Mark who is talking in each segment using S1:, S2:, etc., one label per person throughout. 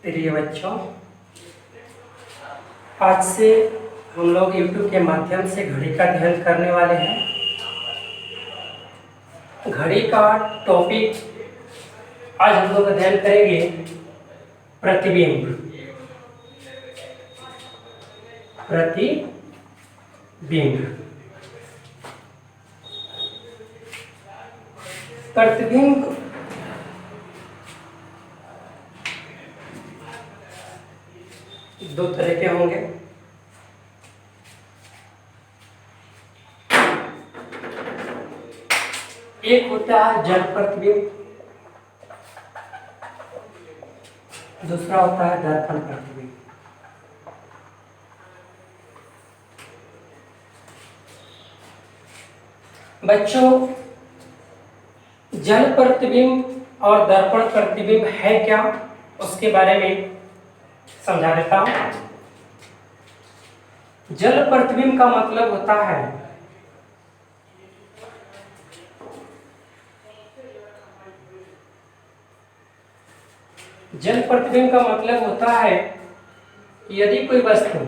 S1: प्रिय बच्चों, आज से हम लोग YouTube के माध्यम से घड़ी का अध्ययन करने वाले हैं। घड़ी का टॉपिक आज हम लोग अध्ययन करेंगे प्रतिबिंब। प्रतिबिंब दो तरह के होंगे। एक होता है जल प्रतिबिंब, दूसरा होता है दर्पण प्रतिबिंब। बच्चों, जल प्रतिबिंब और दर्पण प्रतिबिंब है क्या, उसके बारे में समझा देता हूं। जल प्रतिबिंब का मतलब होता है जल प्रतिबिंब का मतलब होता है कि यदि कोई वस्तु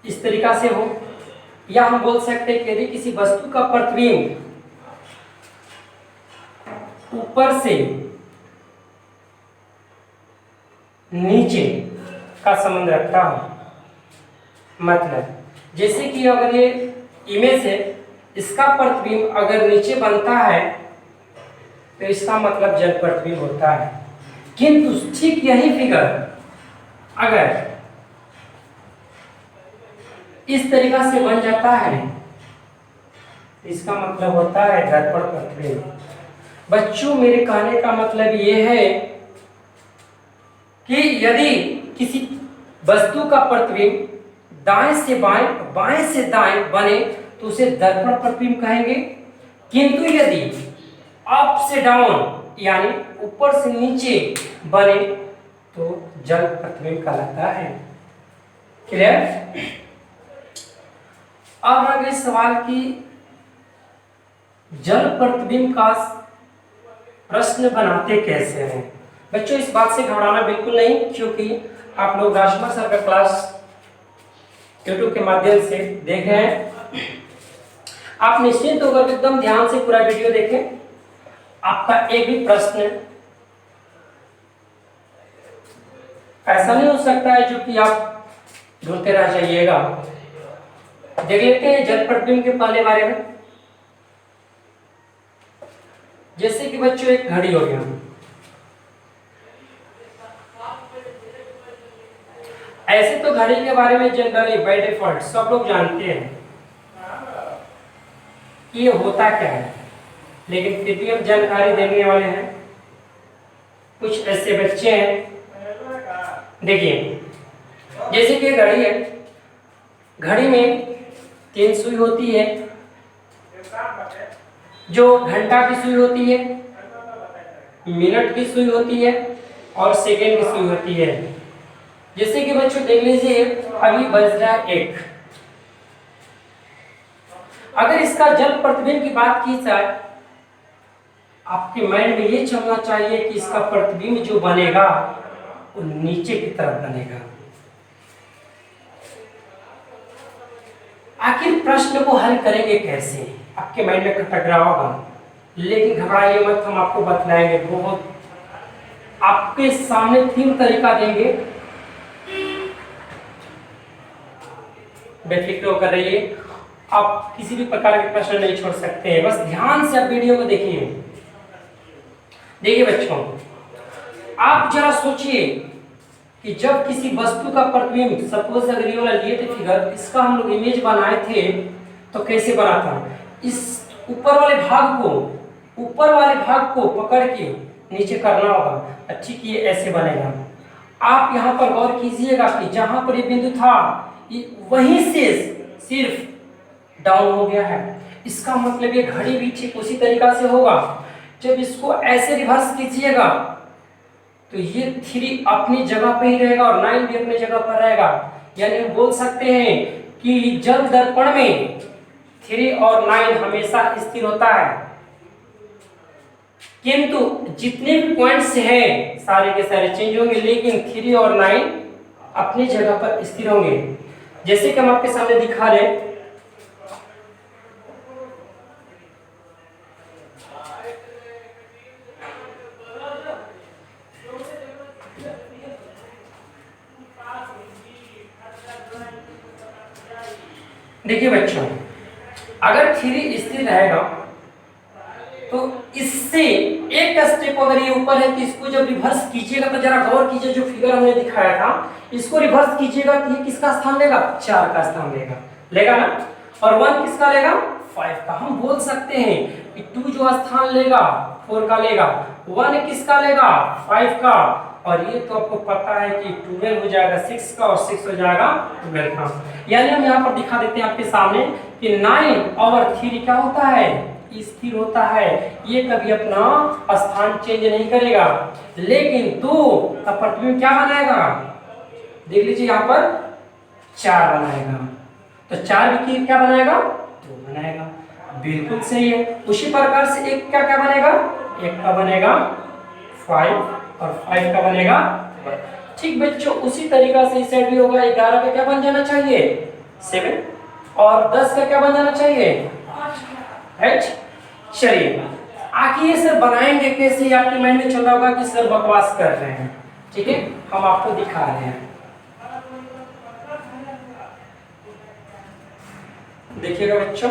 S1: इस तरीका से हो, या हम बोल सकते हैं कि यदि किसी वस्तु का प्रतिबिंब ऊपर से नीचे का संबंध रखता हो। मतलब जैसे कि अगर ये इमेज है, इसका प्रतिबिंब अगर नीचे बनता है तो इसका मतलब जल प्रतिबिंब होता है। किंतु ठीक यही फिगर अगर इस तरीका से बन जाता है, इसका मतलब होता है दर्पण प्रतिबिंब। बच्चों, मेरे कहने का मतलब ये है कि यदि किसी वस्तु का प्रतिबिंब दाएं से बाएं, बाएं से दाएं बने तो उसे दर्पण प्रतिबिंब कहेंगे। किंतु यदि अप से डाउन यानी ऊपर से नीचे बने तो जल प्रतिबिंब कहलाता है। क्लियर? अब अगले सवाल की जल प्रतिबिंब का प्रश्न बनाते कैसे हैं। बच्चों, इस बात से घबराना बिल्कुल नहीं, क्योंकि आप लोग राजकुमार सर का क्लास YouTube के माध्यम से देख रहे हैं। आप निश्चिंत होकर एकदम ध्यान से पूरा वीडियो देखें। आपका एक भी प्रश्न ऐसा नहीं हो सकता है जो कि आप ढूंढते रह जाइएगा। देख लेते हैं जल प्रतिबिंब के पहले बारे में। जैसे कि बच्चों एक घड़ी हो गया, ऐसे तो घड़ी के बारे में जनरली बाय डिफॉल्ट सब लोग जानते हैं कि ये होता क्या है, लेकिन फिर भी हम जानकारी देने वाले हैं। कुछ ऐसे बच्चे हैं, देखिए जैसे कि घड़ी है, घड़ी में 3 सुई होती है, जो घंटा की सुई होती है, मिनट की सुई होती है और सेकेंड की सुई होती है। जैसे कि बच्चों देख लीजिए, अभी बज रहा है 1। अगर इसका जल प्रतिबिंब की बात की जाए, आपके माइंड में ये चलना चाहिए कि इसका प्रतिबिंब जो बनेगा वो नीचे की तरफ बनेगा। आखिर प्रश्न को हल करेंगे कैसे, आपके माइंड में खटक रहा होगा, लेकिन घबराइए मत, हम आपको बतलाएंगे। बहुत आपके सामने 3 तरीका देंगे, बेफिक्र होकर रहिए। आप किसी भी प्रकार के प्रश्न नहीं छोड़ सकते हैं, बस ध्यान से आप वीडियो को देखिए। देखिए बच्चों, आप जरा सोचिए कि जब किसी वस्तु का प्रतिबिंब, सपोज अगर ये वाला लिए थे फिगर, इसका हम लोग इमेज बनाए थे तो कैसे बना था। इस ऊपर वाले भाग को पकड़ के नीचे करना होगा। ठीक, ये ऐसे बनेगा। आप यहाँ पर गौर कीजिएगा कि जहां पर ये बिंदु था वहीं से सिर्फ डाउन हो गया है। इसका मतलब ये घड़ी भी ठीक उसी तरीका से होगा। जब इसको ऐसे रिवर्स कीजिएगा तो ये 3 अपनी जगह पे ही रहेगा और 9 भी अपनी जगह पर रहेगा। यानी हम बोल सकते हैं कि जल दर्पण में 3 और 9 हमेशा स्थिर होता है। किंतु जितने भी पॉइंट्स हैं सारे के सारे चेंज होंगे, लेकिन 3 और 9 अपनी जगह पर स्थिर होंगे। जैसे कि हम आपके सामने दिखा रहे हैं, देखिए बच्चों, अगर 3 स्थिर रहेगा तो इससे एक स्टेप अगर ये ऊपर है तो इसको जब रिवर्स कीजिएगा तो जरा गौर कीजिए, जो फिगर हमने दिखाया था इसको रिवर्स कीजिएगा तो ये किसका स्थान लेगा? 4 का स्थान लेगा, लेगा ना। और 1 किसका लेगा? 5 का। हम बोल सकते हैं कि 2 जो स्थान लेगा 4 का लेगा, 1 किसका लेगा? 5 का। और ये तो आपको पता है कि 12 हो जाएगा 6 का और 6 हो जाएगा 12 का। यानी हम यहाँ पर दिखा देते हैं आपके सामने कि 9 और 3 क्या होता है? स्थिर होता है, ये कभी अपना स्थान चेंज नहीं करेगा। लेकिन 2 का प्रतिबिंब क्या बनाएगा? देख लीजिए यहाँ पर 4 बनाएगा, तो 4 भी क्या बनाएगा? 2 बनाएगा। बिल्कुल सही है। उसी प्रकार से एक क्या क्या बनेगा? 1 का बनेगा 5 और 5 का बनेगा 1। ठीक बच्चों, उसी तरीका से इस साइड भी होगा। 11 का क्या बन जाना चाहिए? 7 और 10 का क्या बन जाना चाहिए? 8। चलिए, आखिर ये सर बनाएंगे कैसे? आपके माइंड में चल रहा होगा कि सर बकवास कर रहे हैं। ठीक है, हम आपको दिखा रहे हैं, देखिएगा बच्चों।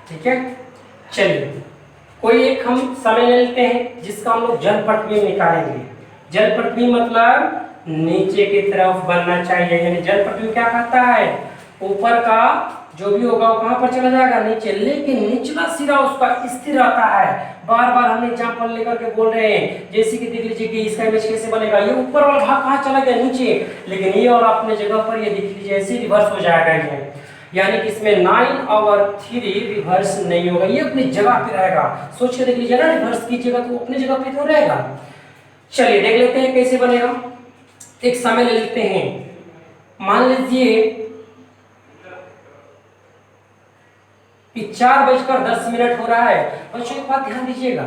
S1: ठीक है, चलिए कोई एक हम समय ले लेते हैं जिसका हम लोग जल प्रतिबिंब निकालेंगे। जल प्रतिबिंब मतलब नीचे की तरफ बनना चाहिए, यानी जल प्रतिबिंब क्या कहता है? ऊपर का जो भी होगा वो कहां पर चला जाएगा? नीचे। लेकिन निचला सिरा उसका स्थिर रहता है। बार बार हम एग्जांपल लेकर के बोल रहे हैं, जैसे कि देख लीजिए कि इसका इमेज कैसे बनेगा। ये ऊपर वाला भाग कहां चला गया? नीचे। लेकिन ये और अपने जगह पर ये देख लीजिए ऐसे रिवर्स हो जाएगा ये, यानी कि इसमें 9 और 3 रिवर्स नहीं होगा, ये अपनी जगह पे रहेगा। सोच के देख लीजिए ना, रिवर्स कीजिएगा तो अपनी जगह पे तो रहेगा। चलिए देख लेते हैं कैसे बनेगा। एक समय ले लेते हैं, मान लीजिए कि 4:10 हो रहा है। बच्चों एक बात ध्यान दीजिएगा,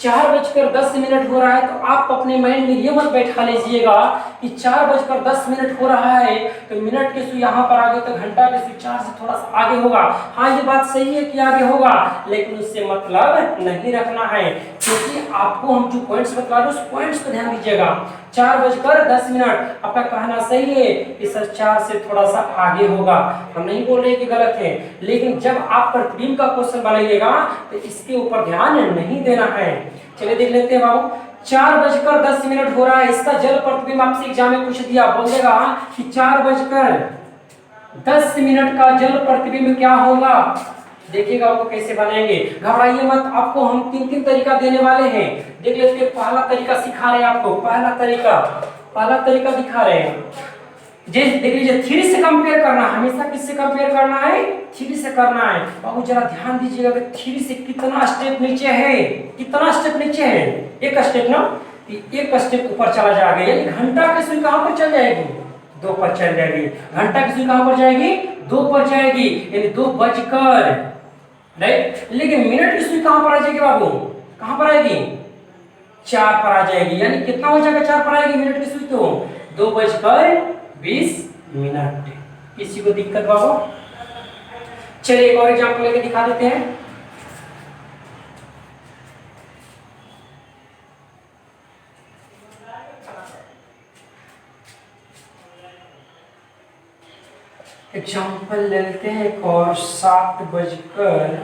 S1: 4:10 हो रहा है तो आप अपने माइंड में ये मत बैठा लीजिएगा कि 4:10 हो रहा है तो मिनट के सुई यहाँ पर आगे तो घंटा के सुई 4 से थोड़ा सा आगे होगा। हाँ ये बात सही है कि आगे होगा, लेकिन उससे मतलब नहीं रखना है, क्योंकि आपको हम जो पॉइंट्स बता रहे हैं उस पॉइंट्स पर ध्यान दीजिएगा। 4:10 आपका कहना सही है कि सर 4 से थोड़ा सा आगे होगा, हम नहीं बोल रहे कि गलत है, लेकिन जब आप प्रतिबिंब का क्वेश्चन बनाइएगा तो इसके ऊपर ध्यान नहीं देना है। चलिए देख लेते हैं बाबू, 4:10 हो रहा है, इसका जल प्रतिबिंब आपसे एग्जाम में पूछ दिया, बोल देगा कि 4:10 का जल प्रतिबिंब क्या होगा। देखिएगा आपको कैसे बनाएंगे, घबराइए मत, आपको हम 3 तरीका देने वाले हैं। देख लेते हैं, पहला तरीका सिखा रहे हैं आपको, पहला तरीका दिखा रहे हैं। जैसे देख लीजिए 3 से कंपेयर करना, हमेशा किससे कंपेयर करना है? 3 से करना है। बाबू जरा ध्यान दीजिएगा कि 3 से कितना स्टेप नीचे है, कितना स्टेप नीचे है? एक स्टेप ना, एक स्टेप ऊपर चला जाएगा, यानी घंटा की सुई कहां पर चल जाएगी? 2 पर चल जाएगी। घंटा की सुई कहां पर जाएगी? 2 पर जाएगी, यानी 2 बजकर, राइट। लेकिन मिनट की सुई कहां पर आ जाएगी बाबू? कहां पर आएगी? 4 पर आ जाएगी, यानी कितना हो जाएगा? 4 पर आएगी मिनट की सुई, तो 2:20। किसी को दिक्कत बाबू? चलिए एक और एग्जांपल लेके दिखा देते हैं। एग्जांपल ले लेते हैं एक और, 7:55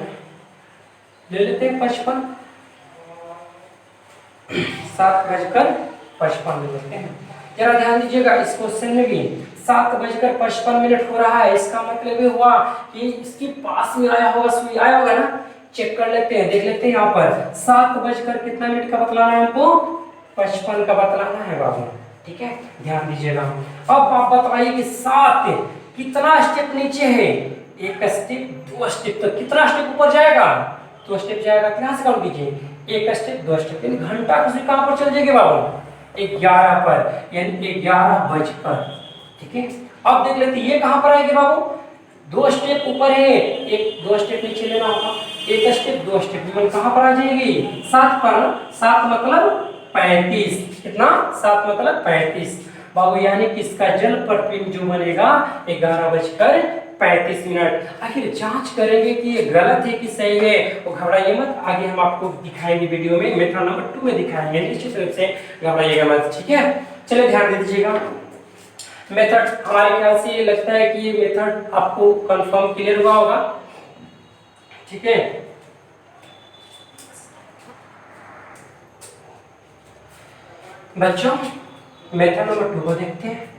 S1: ले लेते हैं 7:55 ले लेते हैं। जरा ध्यान दीजिएगा, इस क्वेश्चन में भी 7:55 हो रहा है, इसका मतलब ये हुआ कि इसके पास में आया होगा सुई, आया होगा ना, चेक कर लेते हैं, देख लेते हैं यहाँ पर 7 बजकर कितना मिनट का बतलाना है हमको, 55 का बतलाना है बाबू। ठीक है, ध्यान दीजिएगा। अब आप बताइए कि 7 कितना स्टेप नीचे है, 1 स्टेप 2 स्टेप, तो कितना स्टेप ऊपर जाएगा, 2 स्टेप जाएगा। यहाँ से काउंट कीजिए, 1 स्टेप 2 स्टेप, यानी घंटा किसी कहाँ पर चल जाएगी बाबू, 11 पर, यानी 11 बजकर। ठीक है, अब देख लेते ये कहाँ पर आएगी बाबू, 2 स्टेप ऊपर है, 1 2 स्टेप नीचे लेना होगा, 1 स्टेप 2 स्टेप, मतलब कहाँ पर आ जाएगी, 7 पर। 7 मतलब 35, कितना, 7 मतलब 35 बाबू, यानी कि इसका जल प्रतिबिंब जो बनेगा 11 बजकर 35 मिनट। आखिर जांच करेंगे कि ये गलत है कि सही है, तो घबराइए मत, आगे हम आपको दिखाएंगे वीडियो में, मेथड नंबर 2 में दिखाएंगे, निश्चित रूप से घबराइएगा मत। ठीक है, चलिए ध्यान दे दीजिएगा। मेथड हमारे ख्याल से ये लगता है कि ये मेथड आपको कंफर्म क्लियर हुआ होगा। ठीक है, बच्चों मेथड नंबर 2 को देखते हैं।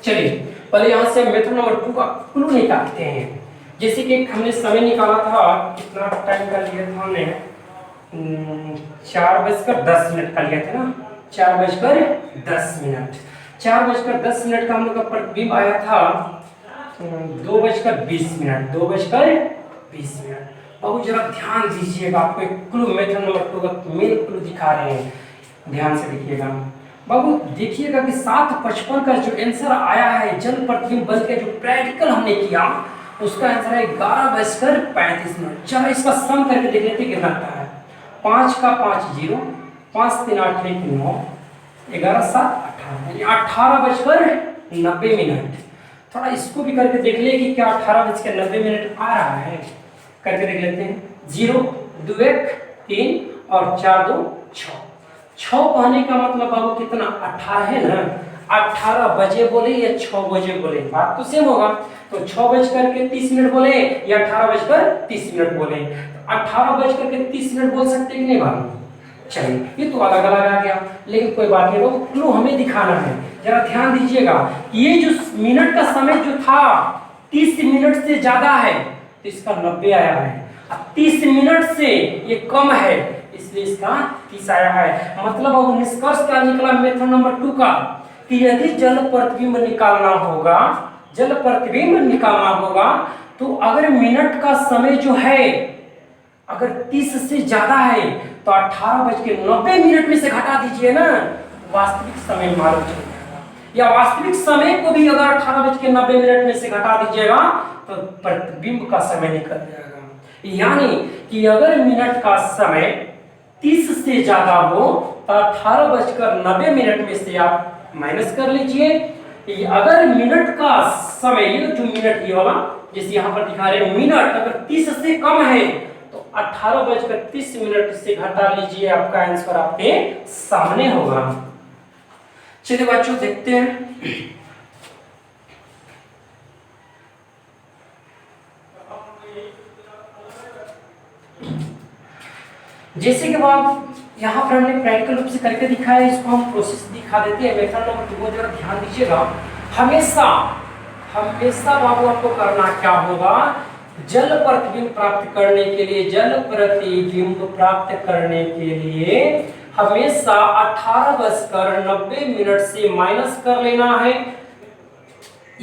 S1: चलिए पहले यहां से मेथड नंबर 2 का क्लू निकालते हैं। जैसे कि हमने समय निकाला था, कितना टाइम का लिया था हमने, 4:10 का लिया था ना, 4:10। 4:10 का हम लोग का प्रतिबिंब आया था 2:20। 2:20। बाबू जरा ध्यान दीजिएगा, आपको एक क्लू मेथड नंबर 2 का मेन क्लू दिखा रहे हैं, ध्यान से देखिएगा बाबू। देखिएगा कि 7:55 का जो आंसर आया है जल प्रतिबिंब बल के जो प्रैक्टिकल हमने किया, उसका आंसर है 11:35। चलो इसका सम करके देख लेते कितना आता है। 5 का 5 0, 5 3 8 1 9, 11 7 18, 18:90। थोड़ा इसको भी करके देख ले कि क्या 18:90 आ रहा है, करके देख लेते हैं। 0 2 1 3 और 4 2 6। 6 कहने का मतलब बाबू कितना, 18 है ना। 18 बजे बोले या 6 बजे बोले, बात तो सेम होगा। तो 6:30 बोले या 18:30 बोले, 18:30 बोल सकते कि नहीं बाबू। चलिए ये तो अलग अलग आ गया, लेकिन कोई बात नहीं, वो क्लू हमें दिखाना है। जरा ध्यान दीजिएगा, ये जो मिनट का समय जो था 30 मिनट से ज्यादा है, तो इसका 90 आया है। अब 30 मिनट से ये कम है, इसलिए इसका 30 आया है। मतलब अब निष्कर्ष क्या निकला मेथड नंबर 2 का, कि यदि जल प्रतिबिंब निकालना होगा, जल प्रतिबिंब निकालना होगा, तो अगर मिनट का समय जो है अगर 30 से ज्यादा है, तो 18:90 में से घटा दीजिए ना, वास्तविक समय मालूम चल जाएगा। या वास्तविक समय को भी अगर 18:90 में से घटा दीजिएगा, तो प्रतिबिंब का समय निकल जाएगा। यानी कि अगर मिनट का समय 30 से ज्यादा हो, तो 18:90 में से आप माइनस कर लीजिए। अगर मिनट का समय, ये जो मिनट ये वाला जैसे यहाँ पर दिखा रहे मिनट, अगर 30 से कम है, तो 18:30 से घटा लीजिए, आपका आंसर आपके सामने होगा। चलिए बच्चों देखते हैं। जैसे कि आप यहाँ पर हमने प्रैक्टिकल रूप से करके दिखाया, इसको हम प्रोसेस दिखा देते हैं। मेथड नंबर 2 जरा ध्यान दीजिएगा। हमेशा बाबू आपको करना क्या होगा, जल प्रतिबिंब प्राप्त करने के लिए, जल प्रतिबिंब प्राप्त करने के लिए हमेशा 18:90 से माइनस कर लेना है,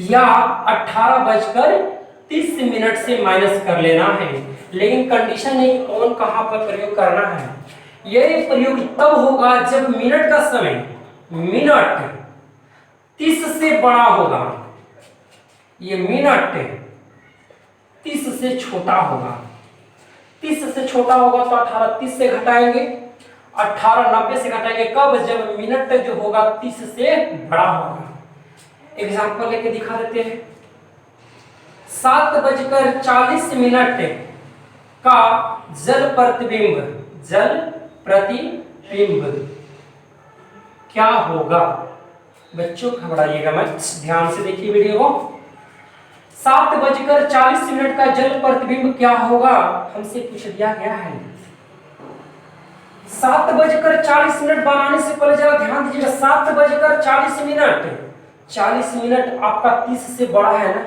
S1: या 18:30 से माइनस कर लेना है। लेकिन कंडीशन है कि कौन कहां पर प्रयोग करना है। यह प्रयोग तब होगा जब मिनट का समय, मिनट 30 से बड़ा होगा, ये मिनट 30 से छोटा होगा। 30 से छोटा होगा तो 18:30 से घटाएंगे, 18:90 से घटाएंगे। कब, जब मिनट जो होगा 30 से बड़ा होगा। एग्जांपल लेके दिखा देते हैं। 7:40 का जल प्रतिबिंब क्या होगा। बच्चों घबराइएगा मत, ध्यान से देखिए वीडियो को। 7:40 का जल प्रतिबिंब क्या होगा, हमसे पूछ दिया गया है। 7:40 बनाने से पहले जरा ध्यान दीजिएगा। 7:40, 40 मिनट आपका 30 से बड़ा है ना,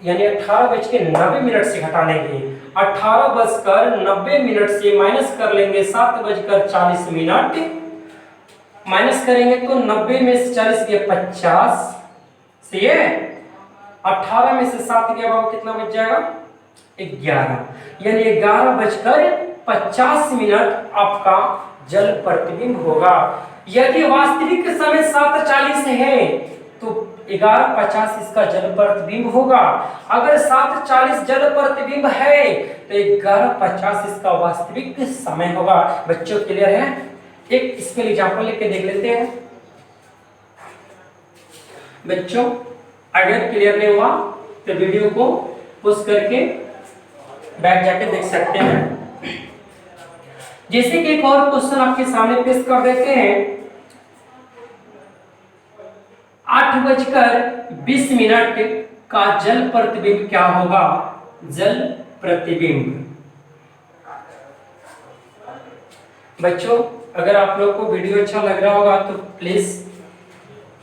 S1: यानी 18:90 से घटा लेंगे। 18:90 से माइनस कर लेंगे 7:40। माइनस करेंगे तो 90 में से 40 गया 50 से 18 में से 7 गया बाबू कितना बच जाएगा 11, यानी 11:50 आपका जल प्रतिबिंब होगा। यदि वास्तविक समय 7:40 है तो 11:50 इसका जल प्रतिबिंब होगा। अगर 7:40 जल प्रतिबिंब है तो 11:50 इसका वास्तविक समय होगा। बच्चों क्लियर है? एक इसके लिए एग्जांपल लेके देख लेते हैं। बच्चों अगर क्लियर नहीं हुआ तो वीडियो को पुश करके बैक जाके देख सकते हैं। जैसे कि एक और क्वेश्चन आपके सामने पेश कर देते हैं। 8:20 का जल प्रतिबिंब क्या होगा? जल प्रतिबिंब। बच्चों अगर आप लोग को वीडियो अच्छा लग रहा होगा तो प्लीज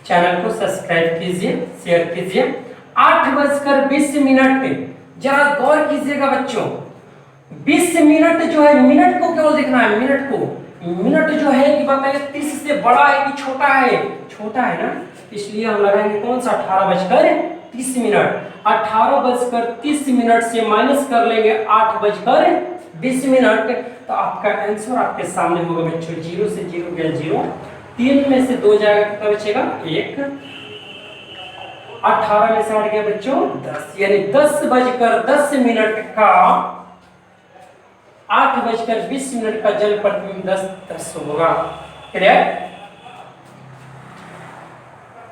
S1: चैनल को सब्सक्राइब कीजिए, शेयर कीजिए। 8:20 जरा गौर कीजिएगा बच्चों। 20 मिनट जो है, मिनट को केवल देखना है, मिनट को। मिनट जो है कि बताइए 30 से बड़ा है कि छोटा है? छोटा है ना, इसलिए हम लगाएंगे कौन सा 18:30। 18:30 से माइनस कर लेंगे 8:20 तो आपका आंसर आपके सामने होगा बच्चों। 0 से 0 गया 0, 3 में से 2 जाएगा कितना बचेगा 1, 18 में से हट गया बच्चों 10, यानी 10:10 का 8:20 का जल प्रतिबिंब 10 होगा। क्लियर?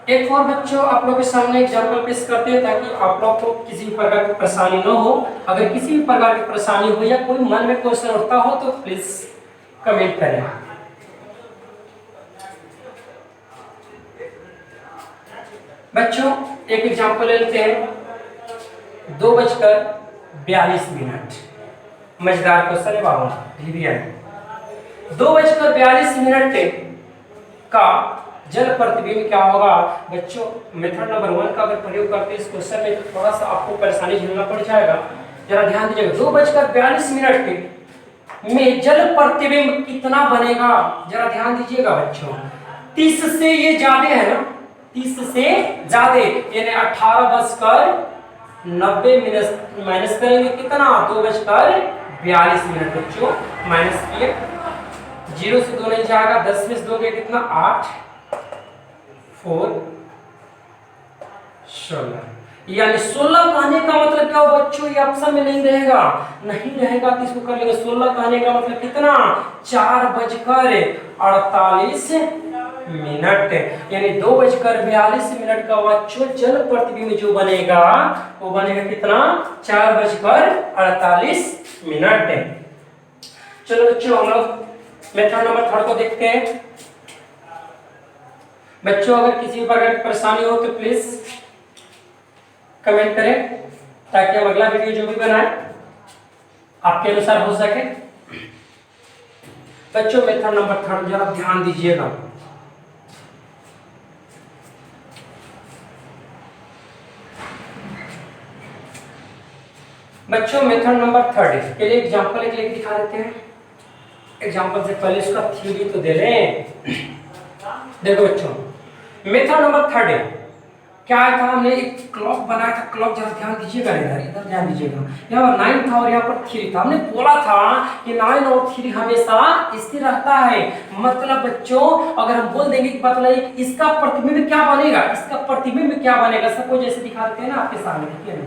S1: एक और बच्चों आप लोगों के सामने एग्जांपल पेश करते हैं ताकि आप लोग को किसी भी प्रकार की परेशानी न हो। अगर किसी भी प्रकार की परेशानी हो या कोई मन में क्वेश्चन उठता हो तो प्लीज कमेंट करें। बच्चों एक एग्जांपल लेते हैं। 2:42 मजेदार क्वेश्चन है बाबा, रिवीजन। 2:42 का जल प्रतिबिंब क्या होगा? बच्चों मेथड नंबर 1 का अगर प्रयोग करते हैं इस क्वेश्चन में तो थोड़ा सा आपको परेशानी झेलना पड़ जाएगा। जरा ध्यान दीजिएगा। 2:42 में जल प्रतिबिंब कितना बनेगा? जरा ध्यान दीजिएगा बच्चों। 30 से ये ज्यादा है ना, 30 से ज्यादा, यानी 18:90 माइनस करेंगे कितना 2:42 बच्चों। माइनस किए, 0 से 2 नहीं जाएगा, 10 में से 2 गया कितना 8, 4, 16, यानी 16 कहने का मतलब क्या हो बच्चों? ये ऑप्शन में नहीं रहेगा, नहीं रहेगा तो इसको कर लेंगे। 16 कहने का मतलब कितना 4:48, यानी 2:42 का बच्चों जल प्रतिबिंब जो बनेगा वो बनेगा कितना 4:48। चलो बच्चों हम लोग मेथड नंबर 3 को देखते हैं। बच्चों अगर किसी भी प्रकार की परेशानी हो तो प्लीज कमेंट करें ताकि हम अगला वीडियो जो भी बनाए आपके अनुसार हो सके। बच्चों मेथड नंबर 3 जरा ध्यान दीजिएगा। बच्चों मेथड नंबर 3 के लिए एग्जांपल एक लेके दिखा देते हैं। एग्जांपल से पहले इसका थ्योरी तो दे लें। देखो बच्चों मेथड नंबर 3 क्या था, हमने एक क्लॉक बनाया था। क्लॉक जरा ध्यान दीजिएगा, इधर ध्यान दीजिएगा। यहाँ पर 9 था और यहाँ पर 3 था। हमने बोला था कि 9 और 3 हमेशा स्थिर रहता है। मतलब बच्चों अगर हम बोल देंगे कि मतलब इसका प्रतिबिंब क्या बनेगा, इसका प्रतिबिंब क्या बनेगा, सबको जैसे दिखा देते हैं ना आपके सामने, देखिए ना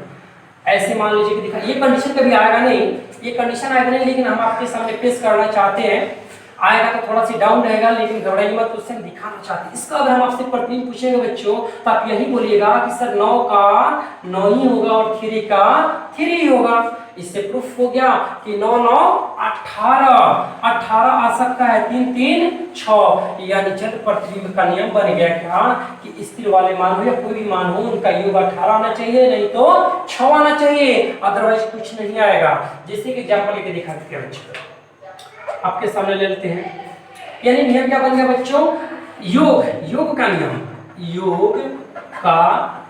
S1: ऐसे मान लीजिए कि दिखा। ये कंडीशन कभी आएगा नहीं, ये कंडीशन आएगा नहीं, लेकिन हम आपके सामने पेश करना चाहते हैं। आएगा तो थोड़ा सी डाउन रहेगा, लेकिन घबराइए मत, उससे हम दिखाना चाहते हैं। इसका अगर हम आपसे प्रतिबिंब पूछेंगे बच्चों तो आप यही बोलिएगा कि सर 9 का 9 ही होगा और 3 का 3 ही होगा। इससे प्रूफ हो गया कि 9 9 18 आ सकता है, 3 3 6, यानी जल प्रतिबिंब का नियम बन गया क्या कि स्थिर वाले मान हो या कोई भी मान हो उनका योग 18 आना चाहिए, नहीं तो 6 आना चाहिए, अदरवाइज कुछ नहीं आएगा। जैसे कि एग्जांपल लेके दिखा देते हैं बच्चों, आपके सामने ले लेते हैं। यानी नियम क्या बन गया बच्चों? योग का नियम, योग का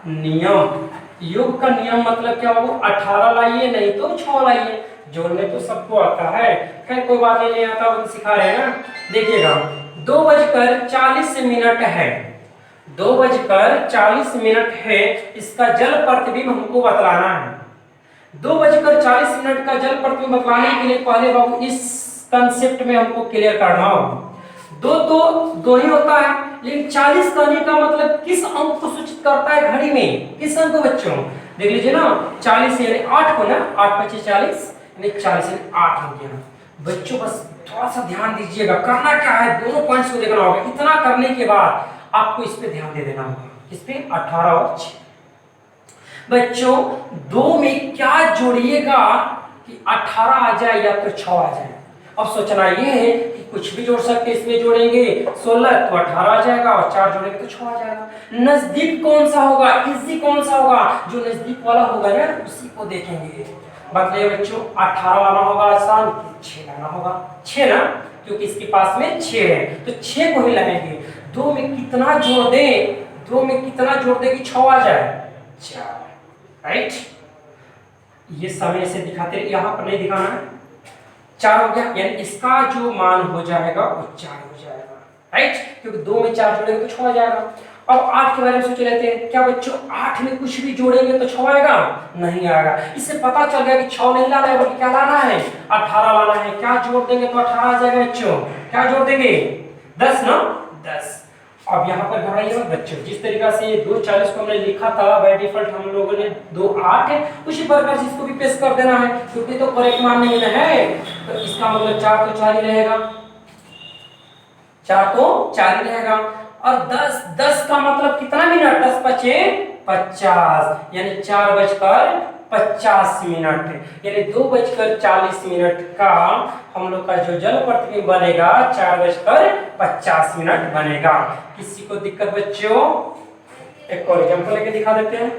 S1: नियम योग का नियम मतलब क्या बाबू, 18 लाइए नहीं तो 6 लाइए, जोड़ने तो सबको आता है, खैर कोई बात नहीं आता वो सिखा रहे हैं ना। देखिएगा 2:40 है, 2:40 है, इसका जल प्रतिबिंब हमको बतलाना है। 2:40 का जल प्रतिबिंब बतलाने के लिए पहले बाबू इस कंसेप्ट में हमको क्लियर करना होगा। दो तो दो ही होता है, लेकिन 40 कहने का मतलब किस अंक को सूचित करता है घड़ी में, किस अंक को बच्चों देख लीजिए ना, 40 यानी 8 को ना, 8×5 = 40 यानी 40 यानी 8 हो गया। बच्चों बस थोड़ा सा ध्यान दीजिएगा, करना क्या है, दोनों पॉइंट्स को देखना होगा। इतना करने के बाद आपको इस पे ध्यान दे देना होगा, इस पे 18 और 6। बच्चों 2 में क्या जोड़िएगा कि 18 आ जाए या तो 6 आ जाए। अब सोचना ये है कि कुछ भी जोड़ सकते हैं, इसमें जोड़ेंगे 16 तो 18 आ जाएगा, और 4 जोड़ेंगे तो 6 आ जाएगा। नजदीक कौन सा होगा, इजी कौन सा होगा, जो नजदीक वाला होगा ना उसी को देखेंगे। बताइए बच्चों 18 लाना होगा आसान, 6 लाना होगा, 6 ना, क्योंकि इसके पास में 6 है तो 6 को ही लाएंगे। 2 में कितना जोड़ दें, 2 में कितना जोड़ दें कि 6 आ जाए, 4, राइट। ये समय से दिखाते, यहाँ पर नहीं दिखाना है, 4 हो गया, यानी इसका जो मान हो जाएगा वो 4 हो जाएगा, राइट, क्योंकि 2 में 4 जोड़ेंगे तो 6 आ जाएगा। अब 8 के बारे में सोच लेते हैं, क्या बच्चों 8 में कुछ भी जोड़ेंगे तो 6 आएगा, नहीं आएगा। इससे पता चल गया कि 6 नहीं लाना है बल्कि क्या लाना है, 18 लाना है। क्या जोड़ देंगे तो 18 आ जाएगा बच्चों, क्या जोड़ देंगे, 10 ना, 10। अब यहाँ पर घबराइए मत बच्चों, जिस तरीका से 2:40 को हमने लिखा था बाय डिफॉल्ट हम लोगों ने 2:08 है, उसी प्रकार से इसको भी पेश कर देना है, क्योंकि तो करेक्ट मान नहीं है, तो इसका मतलब 4 तो 4 ही रहेगा, 4 तो 4 ही रहेगा। और 10 का मतलब कितना मिनट, 10×5 = 50, यानी 4:50, यानी 2:40 का हम लोग का जो जल प्रतिबिंब बनेगा 4:50 बनेगा। किसी को दिक्कत बच्चों, एक और एग्जांपल लेके दिखा देते हैं।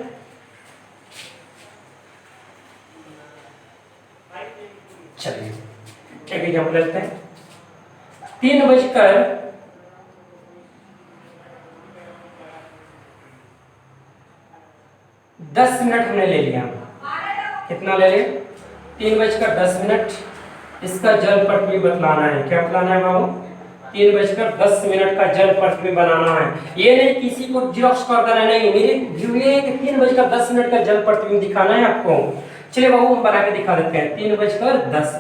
S1: चलिए एक एग्जांपल लेते हैं, 3:10 हमने ले लिया, कितना ले लिया, 3:10, इसका जल प्रतिबिंब बतलाना है। क्या बतलाना है बाबू, 3:10 का जल प्रतिबिंब बनाना है। ये नहीं किसी को जिरोक्स कर देना, नहीं, मेरे व्यू ये है कि 3:10 का जल प्रतिबिंब दिखाना है आपको। चलिए बाबू हम बना के दिखा देते हैं, 3:10।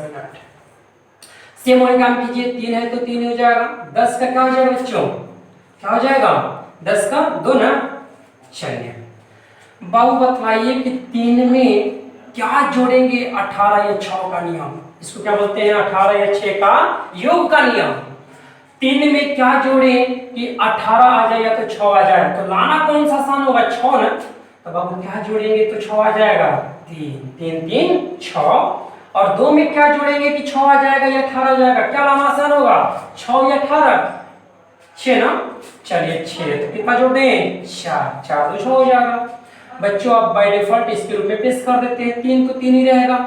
S1: सेम वही काम कीजिए, 3 है तो 3 हो जाएगा, 10 का क्या हो जाएगा बच्चों, क्या हो जाएगा, 10 का 2 ना। चलिए बाबू बतलाइए कि 3 में क्या जोड़ेंगे, 18 या 6 का नियम, इसको क्या बोलते हैं, 18 या 6 का योग का नियम। 3 में क्या जोड़े कि 18 आ जाए या तो 6 आ जाए, तो लाना कौन सा आसान होगा, 6 ना, तो बाबू क्या जोड़ेंगे तो 6 आ जाएगा, 3 6। और 2 में क्या जोड़ेंगे कि 6 आ जाएगा या 18 आ जाएगा, क्या लाना आसान होगा, 6 या 18, 6 ना। चलिए 6 तो कितना जोड़ दें, 4, 4 तो 6 हो जाएगा। बच्चों आप बाय डिफॉल्ट इसके रूप में पेश कर देते हैं, 3 तो 3 ही रहेगा,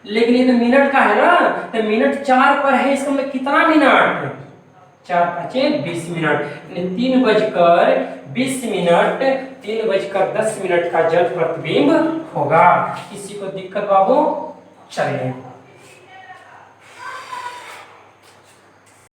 S1: लेकिन ये तो मिनट का है ना, तो मिनट 4 पर है, इसका मतलब कितना मिनट, 4×5 = 20 मिनट, 3:20, 3:10 का जल प्रतिबिंब होगा। किसी को दिक्कत बाबू, चलिए